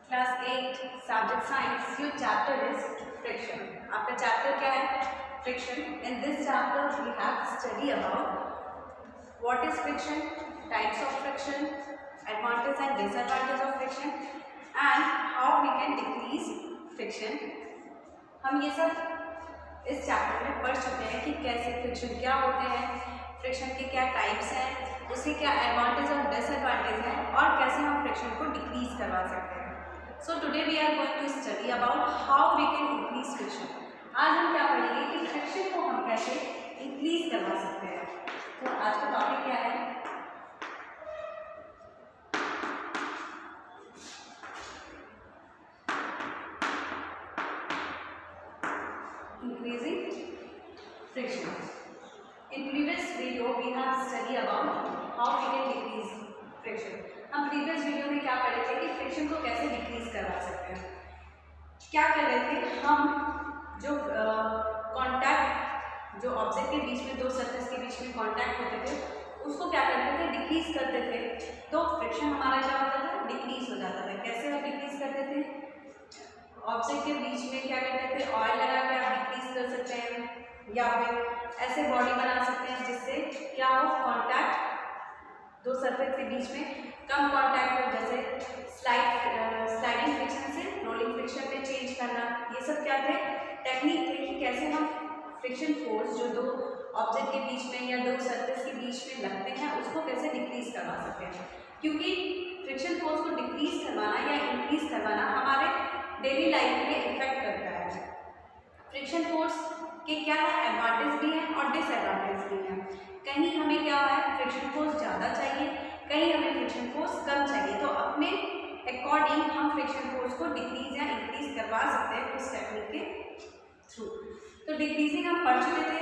Class 8 subject science your chapter is friction. आपका chapter क्या है? Friction. In this chapter we have study about what is friction, types of friction, advantage and disadvantage of friction and how we can decrease friction. हम ये सब इस chapter में पढ़ चुके हैं कि कैसे फ्रिक्शन क्या होते हैं, फ्रिक्शन के क्या टाइप्स हैं, उसके क्या एडवांटेज और डिसएडवांटेज हैं और कैसे हम फ्रिक्शन को डिक्रीज करवा सकते हैं। So today we are going to study about how we can increase friction. आज हम क्या पढ़ेंगे कि फ्रिक्शन को हम कैसे इंक्रीज करवा सकते हैं। तो आज का टॉपिक क्या है? Increasing friction. In previous video we have studied about how we can decrease friction. हम previous video में क्या पढ़े थे कि friction को कैसे decrease करवा सकते हैं। क्या कर रहे थे हम, जो कांटेक्ट जो ऑब्जेक्ट के बीच में, दो सरफेस के बीच में कांटेक्ट होते थे उसको क्या करते थे, डिक्रीज करते थे। तो फ्रिक्शन हमारा क्या होता था, डिक्रीज हो जाता था। कैसे हम डिक्रीज करते थे? ऑब्जेक्ट के बीच में क्या करते थे, ऑयल लगा के आप डिक्रीज कर सकते हैं या फिर ऐसे बॉडी बना सकते हैं जिससे क्या हो, कांटेक्ट दो सरफेस के बीच में कम कांटेक्ट हो। जैसे स्लाइडिंग फ्रिक्शन से रोलिंग फ्रिक्शन में चेंज करना। ये सब क्या थे, टेक्निक थे कि कैसे हम फ्रिक्शन फोर्स जो दो ऑब्जेक्ट के बीच में या दो सरफेस के बीच में लगते हैं उसको कैसे डिक्रीज करवा सकते हैं। क्योंकि फ्रिक्शन फोर्स को डिक्रीज करवाना या इंक्रीज करवाना हमारे डेली लाइफ में इफेक्ट करता है। फ्रिक्शन फोर्स के क्या है, एडवांटेज भी हैं और डिसएडवांटेज भी हैं। कहीं हमें क्या है, फ्रिक्शन फोर्स ज़्यादा चाहिए, कहीं हमें फ्रिक्शन फोर्स कम चाहिए। तो अपने अकॉर्डिंग हम फ्रिक्शन फोर्स को डिक्रीज या इंक्रीज करवा सकते हैं उस टेक्निक के थ्रू। तो डिक्रीजिंग हम पढ़ चुके थे।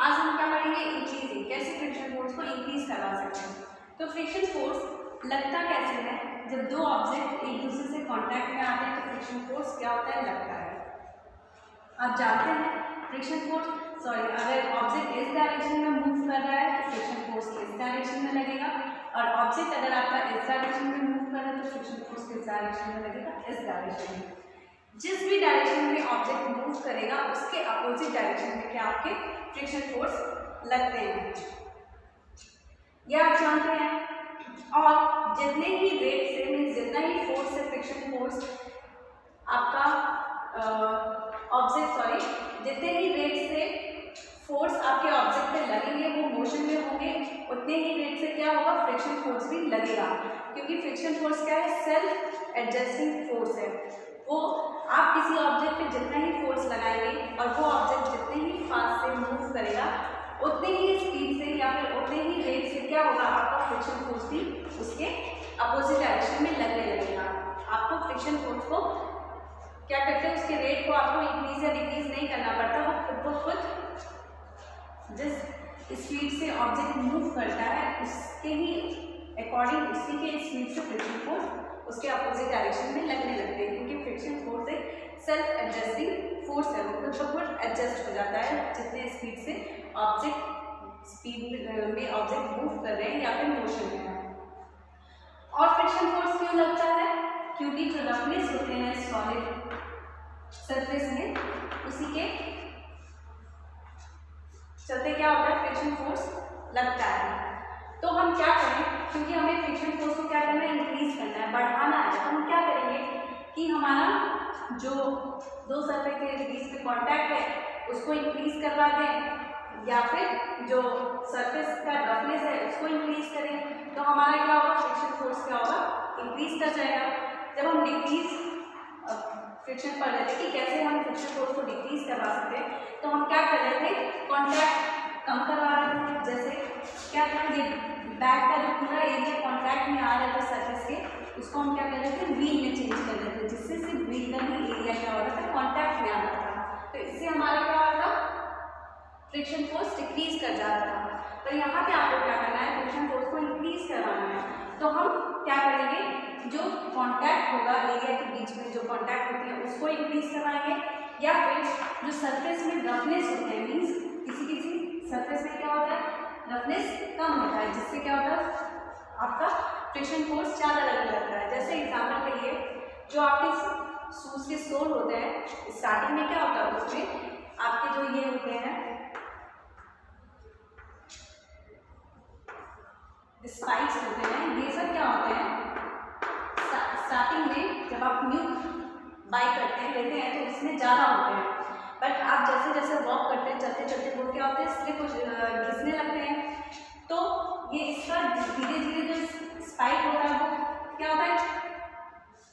आज हम क्या पढ़ेंगे, इंक्रीजिंग, कैसे फ्रिक्शन फोर्स को इंक्रीज करवा सकते हैं। तो फ्रिक्शन फोर्स लगता कैसे है, जब दो ऑब्जेक्ट एक दूसरे से कांटेक्ट में आते हैं तो फ्रिक्शन फोर्स क्या होता है, लगता है। आप जानते हैं फ्रिक्शन फोर्स, अगर ऑब्जेक्ट इस डायरेक्शन में मूव कर रहा है तो फ्रिक्शन फोर्स इस डायरेक्शन में लगेगा, और ऑब्जेक्ट अगर आपका इस डायरेक्शन में मूव कर रहा है तो फ्रिक्शन फोर्स किस डायरेक्शन में लगेगा, इस डायरेक्शन में। जिस भी डायरेक्शन में ऑब्जेक्ट मूव करेगा उसके अपोजिट डायरेक्शन में क्या आपके फ्रिक्शन फोर्स लगते हैं, यह आप जानते हैं। और जितने ही रेट से, मीन्स जितना ही फोर्स से फ्रिक्शन फोर्स आपका जितने ही रेट से फोर्स आपके ऑब्जेक्ट पे लगेंगे वो मोशन में होंगे, उतने ही रेट से क्या होगा, फ्रिक्शन फोर्स भी लगेगा। क्योंकि फ्रिक्शन फोर्स क्या है, सेल्फ एडजस्टिंग फोर्स है। वो आप किसी ऑब्जेक्ट पे जितना ही फोर्स लगाएंगे और वो ऑब्जेक्ट जितने ही फास्ट से मूव करेगा उतने ही स्पीड से या फिर उतने ही रेट से क्या होगा, आपका फ्रिक्शन फोर्स भी उसके अपोजिट डायरेक्शन में लगने लगेगा। आपको फ्रिक्शन फोर्स को क्या करते हैं, उसके रेट को आपको इंक्रीज या डिक्रीज नहीं करना पड़ता, वो खुद ब खुद जिस स्पीड से ऑब्जेक्ट मूव करता है उसके ही अकॉर्डिंग, उसी के स्पीड से फ्रिक्शन फोर्स उसके अपोजिट डायरेक्शन में लगने लगते हैं। क्योंकि फ्रिक्शन फोर्स एक सेल्फ एडजस्टिंग फोर्स है, वो खुद ब खुद एडजस्ट हो जाता है जितने स्पीड से स्पीड में ऑब्जेक्ट मूव कर रहे हैं या फिर मोशन में है। और फ्रिक्शन फोर्स क्यों लगता है, क्योंकि जो रफनेस होते हैं सॉलिड सरफेस में उसी के चलते क्या होता है, फ्रिक्शन फोर्स लगता है। तो हम क्या करें, क्योंकि हमें फ्रिक्शन फोर्स को क्या करना है, इंक्रीज करना है, बढ़ाना है। तो हम क्या करेंगे कि हमारा जो दो सरफेस के बीच में कांटेक्ट है उसको इंक्रीज करवा दें या फिर जो सरफेस का रफनेस है उसको इंक्रीज करें। तो हमारा क्या होगा, फ्रिक्शन फोर्स क्या होगा, इंक्रीज कर जाएगा। जब हम डिक्रीज फ्रिक्शन पढ़ रहे थे कि कैसे हम फ्रिक्शन फोर्स को डिक्रीज करवा सकते हैं, तो हम क्या कर रहे थे, कांटेक्ट कम करवा रहे थे। जैसे क्या था, ये बैक का जो पूरा एरिया कांटेक्ट में आ रहा था सरफेस के, उसको हम क्या कर रहे थे, व्हील में चेंज कर रहे थे, जिससे सिर्फ व्हील का ही एरिया क्या हो रहा था, कांटेक्ट में आ रहा था। तो इससे हमारा क्या हो रहा था, फ्रिक्शन फोर्स डिक्रीज कर जाता था। तो यहाँ पे आपको क्या करना है, फ्रिक्शन फोर्स को इंक्रीज करवाना है। तो हम क्या करेंगे, जो कांटेक्ट होगा एरिया के बीच में, जो कांटेक्ट होती है उसको इंक्रीज करवाएंगे, या फिर जो सरफेस में रफनेस होते हैं, मीन्स किसी सरफेस में क्या होता है, रफनेस कम होता है, जिससे क्या होता है आपका फ्रिक्शन फोर्स ज़्यादा लगने लगता है। जैसे एग्जाम्पल के लिए जो आपके शूज के सोल होते हैं, स्टार्टिंग में क्या होता है उसमें आपके जो ये होते हैं स्पाइक्स होते हैं, ये सब क्या होते हैं स्टार्टिंग में जब आप न्यू बाई करते हैं लेते हैं तो इसमें ज़्यादा होते हैं, बट आप जैसे जैसे वॉक करते हैं चलते चलते वो क्या होते हैं स्लिप घिसने लगते हैं, तो ये इसका धीरे धीरे जो स्पाइक होता है वो क्या होता है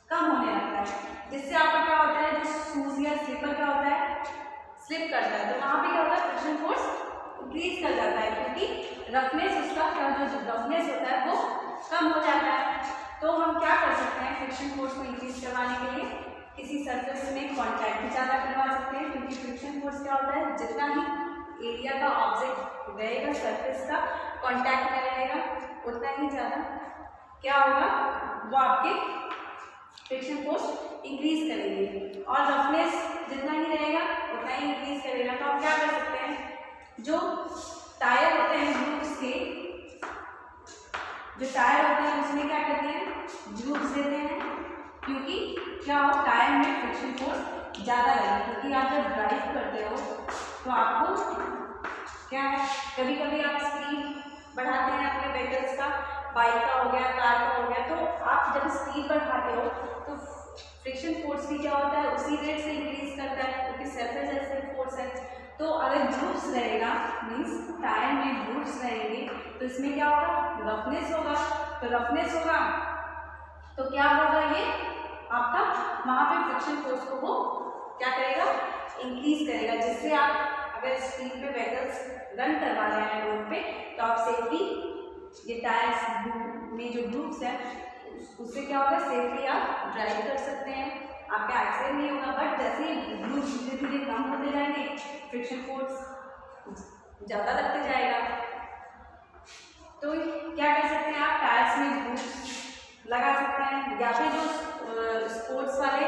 कम होने लगता है, जिससे आपका क्या होता है जो शूज या स्लीपर क्या होता है स्लिप करता है, तो वहाँ पे क्या होता है फ्रिक्शन फोर्स इंक्रीज कर जाता है, क्योंकि रफनेस उसका क्या जो रफनेस होता है वो कम हो जाता है। तो हम क्या कर सकते हैं फ्रिक्शन फोर्स को इंक्रीज करवाने के लिए किसी सरफेस में कॉन्टैक्ट भी ज़्यादा करवा सकते हैं, क्योंकि फ्रिक्शन फोर्स क्या होता है जितना ही एरिया का ऑब्जेक्ट रहेगा सरफेस का कॉन्टैक्ट में रहेगा उतना ही ज़्यादा क्या होगा वो आपके फ्रिक्शन फोर्स इंक्रीज करेंगे, और रफनेस जितना ही रहेगा उतना ही इंक्रीज करेगा। तो आप क्या कर सकते हैं जो टायर होते हैं ग्रूव्स के, जो टायर होते हैं उसमें क्या करते हैं ग्रूव्स देते हैं, क्योंकि क्या हो टायर में फ्रिक्शन फोर्स ज़्यादा लगे, क्योंकि आप जब ड्राइव करते हो तो आपको क्या है कभी कभी आप स्पीड बढ़ाते हैं अपने व्हीकल्स का, बाइक का हो गया कार का हो गया, तो आप जब स्पीड बढ़ाते हो तो फ्रिक्शन फोर्स भी क्या होता है उसी रेट से इंक्रीज करता है, क्योंकि सरफेस ऐसे फोर्स है। तो अगर ग्रूव्स रहेगा मीन्स टायर में ग्रूव्स रहेंगे तो इसमें क्या होगा रफनेस होगा, तो रफनेस होगा तो क्या होगा ये आपका वहाँ पे फ्रिक्शन फोर्स को वो क्या करेगा इंक्रीज करेगा, जिससे आप अगर स्पीड पे व्हीकल्स रन करवा रहे हैं रोड पे तो आप सेफली ये टायर्स में जो ग्रूव्स है उससे क्या होगा सेफली आप ड्राइव कर सकते हैं, आपका एक्सीडेंट नहीं होगा। बट जैसे ही ग्रूव्स धीरे धीरे कम होते जाएंगे फ्रिक्शन फोर्स ज़्यादा लगते जाएगा, तो क्या कर सकते हैं आप टायर्स में ग्रूव्स लगा सकते हैं, या फिर जो स्पोर्ट्स वाले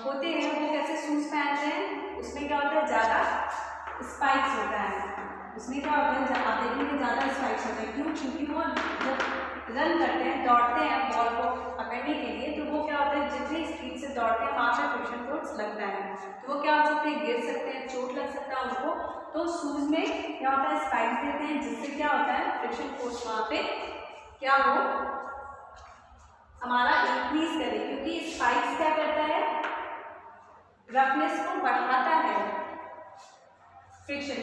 होते हैं वो कैसे शूज़ पहनते हैं उसमें क्या होता है ज़्यादा स्पाइक्स होता है, उसमें क्या होता है आप देखेंगे ज़्यादा स्पाइक्स होते हैं, क्यों क्योंकि वो जब रन करते हैं दौड़ते हैं बॉल को पकड़ने के लिए, तो वो क्या होता है जितनी स्पीड से दौड़ते हैं वहाँ पर फ्रिक्शन फोर्स लगता है, तो वो क्या हो सकते हैं गिर सकते हैं, चोट लग सकता है उनको, तो शूज़ में क्या होता है स्पाइक्स देते हैं, जिससे क्या होता है फ्रिक्शन फोर्स वहाँ पे क्या हो हमारा इंक्रीज करे, क्योंकि स्पाइक्स क्या करता है रफनेस को बढ़ाता है फ्रिक्शन,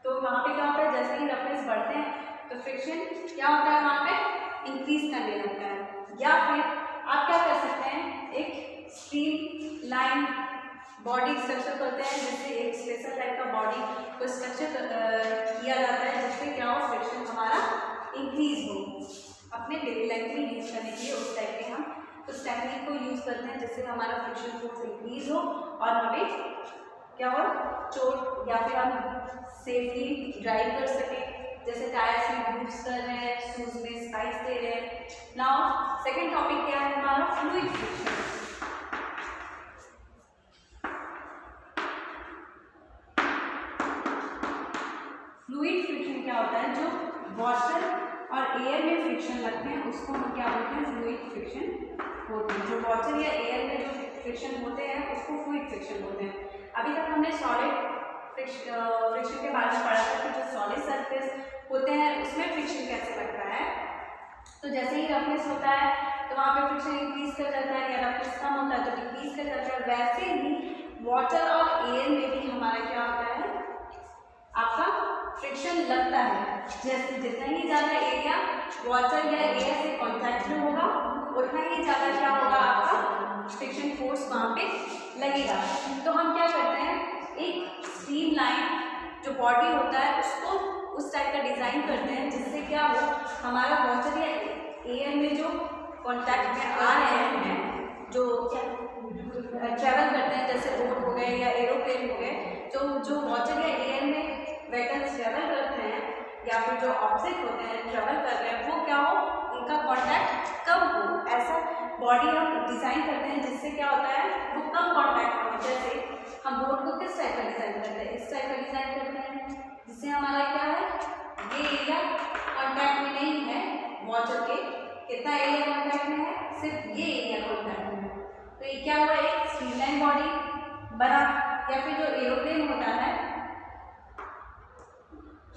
तो वहाँ पे क्या होता है जैसे ही रफनेस बढ़ते हैं तो फ्रिक्शन क्या होता है वहाँ पे इंक्रीज करने लगता है। या फिर आप क्या कर सकते हैं एक स्ट्रीम लाइन बॉडी स्ट्रक्चर करते हैं, जैसे एक स्पेशल टाइप का बॉडी को स्ट्रक्चर किया जाता है जिससे क्या हो फ्रिक्शन हमारा इंक्रीज हो, अपने डेली लाइफ में यूज़ करने के लिए उस टाइप के हम उस टेक्निक को यूज़ करते हैं जिससे हमारा फ्रिक्शन फोर्स इंक्रीज हो और हमें क्या हो चोट या फिर हम सेफली ड्राइव कर सकें, जैसे टायर्स में ग्रूव्स कर रहे हैं शूज़ में स्पाइक्स दे रहे हैं। नाउ सेकेंड टॉपिक क्या है हमारा फ्लूइड फ्रिक्शन। फ्लूइड फ्रिक्शन क्या होता है जो वाटर और एयर में फ्रिक्शन लगते हैं उसको हम क्या बोलते हैं फ्लूइड फ्रिक्शन होते हैं, जो वाटर या एयर में जो फ्रिक्शन होते हैं उसको फ्लूइड फ्रिक्शन होते हैं। अभी तक हमने सॉलिड फ्रिक्शन के बारे में पढ़ा था कि जो सॉलिड सरफेस होते हैं उसमें फ्रिक्शन कैसे लगता है, तो जैसे ही रफनेस होता है तो वहाँ पे फ्रिक्शन इंक्रीज कर जाता है, या रफनेस कम होता है तो डिक्रीज कर जाता है, वैसे ही वाटर और एयर में भी हमारा क्या होता है आपका फ्रिक्शन लगता है, जैसे जितना ही ज़्यादा एरिया वाटर या एयर से कॉन्टैक्ट में होगा उतना ही ज़्यादा क्या होगा आपका फ्रिक्शन फोर्स वहाँ पे लगेगा। तो हम क्या करते हैं एक स्ट्रीम लाइन जो बॉडी होता है उसको उस टाइप का डिज़ाइन करते हैं जिससे क्या हो हमारा वाटर या एयर में जो कॉन्टैक्ट में आ रहे हैं जो ट्रैवल करते हैं जैसे बोट हो गए या एरोप्लेन हो गए, तो जो वाटर या एयर में व्हीकल्स ट्रैवल करते हैं या फिर जो ऑब्जेक्ट होते हैं ट्रैवल कर रहे हैं वो क्या हो उनका कॉन्टैक्ट कम हो, ऐसा बॉडी हम डिज़ाइन करते हैं जिससे क्या होता है वो कम कॉन्टैक्ट हो। जैसे हम बोट को किस टाइप का डिज़ाइन करते हैं इस टाइप का डिज़ाइन करते हैं जिससे हमारा क्या है ये एरिया कॉन्टैक्ट में नहीं है वाटर के, कितना एरिया कॉन्टैक्ट में है सिर्फ ये एरिया कॉन्टैक्ट में है। तो ये क्या हुआ, एक स्ट्रीमलाइन बॉडी बना, या फिर जो एरोप्लेन होता है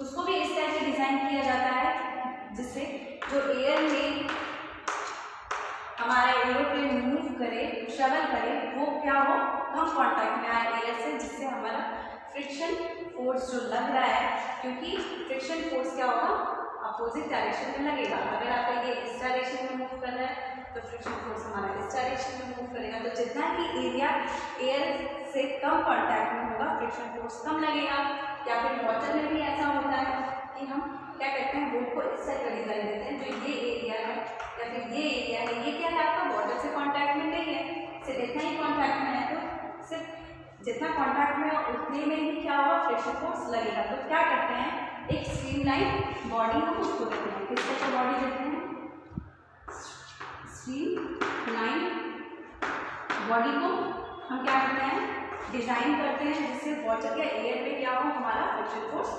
उसको भी इस टाइप से डिजाइन किया जाता है जिससे जो एयर में हमारा एरोप्लेन मूव करे, ट्रेवल करे, वो क्या हो, कम कांटेक्ट में आए एयर से, जिससे हमारा फ्रिक्शन फोर्स जो लग रहा है, क्योंकि फ्रिक्शन फोर्स क्या होगा, अपोजिट डायरेक्शन में लगेगा। अगर आपका ये इस डायरेक्शन में मूव कर रहा है तो फ्रिक्शन फोर्स हमारा इस डायरेक्शन में मूव करेगा। तो जितना ही एरिया एयर से कम कांटेक्ट में होगा फ्रिक्शन फोर्स कम लगेगा। या फिर वाटर में भी ऐसा होता है कि हम क्या करते हैं, बोट को इस साइड का डिजाइन देते हैं, जो ये एरिया है या फिर ये एरिया है, ये क्या है आपका वाटर से कांटेक्ट में नहीं है, सिर्फ इतना ही कांटेक्ट में है, तो सिर्फ जितना कांटेक्ट में है उतने में ही क्या होगा, फ्रिक्शन फोर्स लगेगा। तो क्या करते हैं, एक स्ट्रीमलाइन बॉडी हम उसको देते हैं, किस तरह का बॉडी देते हैं, स्ट्रीमलाइन बॉडी को हम क्या करते हैं, डिजाइन करते हैं, जिससे वाटर के एयर में क्या हो, हमारा फ्रिक्शन फोर्स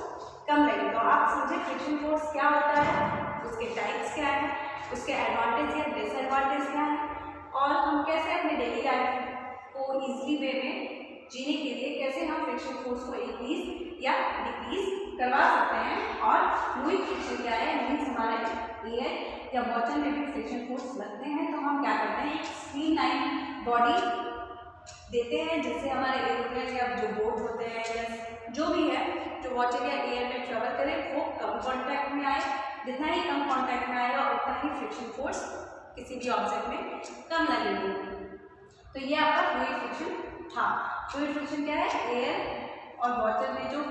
कम लगे। तो आप समझे फ्रिक्शन फोर्स क्या होता है, उसके टाइप्स क्या है, उसके एडवांटेज या डिसएडवांटेज क्या है, और हम कैसे अपने डेली लाइफ को इजीली वे में जीने के लिए कैसे हम फ्रिक्शन फोर्स को इंक्रीज या डिक्रीज करवा सकते हैं। और फ्लूइड फ्रिक्शन क्या है, मीन्स हमारे एयर या वाटर में भी फ्रिक्शन फोर्स लगते हैं। तो हम क्या करते हैं, एक स्ट्रीमलाइन बॉडी देते हैं, जिससे हमारे एरोप्लेन या जो बोट होते हैं या जो भी है जो वाटर या एयर में ट्रेवल करे, वो कम कांटेक्ट में आए। जितना ही कम कांटेक्ट में आएगा उतना ही फ्रिक्शन फोर्स किसी भी ऑब्जेक्ट में कम लगेगी। तो ये आपका फ्लूइड फ्रिक्शन था। फ्लूइड फ्रिक्शन क्या है, एयर और वाटर में जो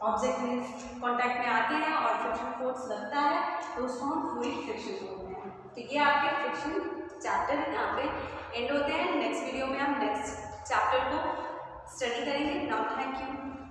ऑब्जेक्ट में कांटेक्ट में आते हैं और फ्रिक्शन फोर्स लगता है, तो उसको हम फ्लूइड फ्रिक्शन बोलते हैं। तो ये आपके फ्रिक्शन चैप्टर यहाँ पे एंड होते हैं। नेक्स्ट वीडियो में हम नेक्स्ट चैप्टर को स्टडी करेंगे। Now thank you.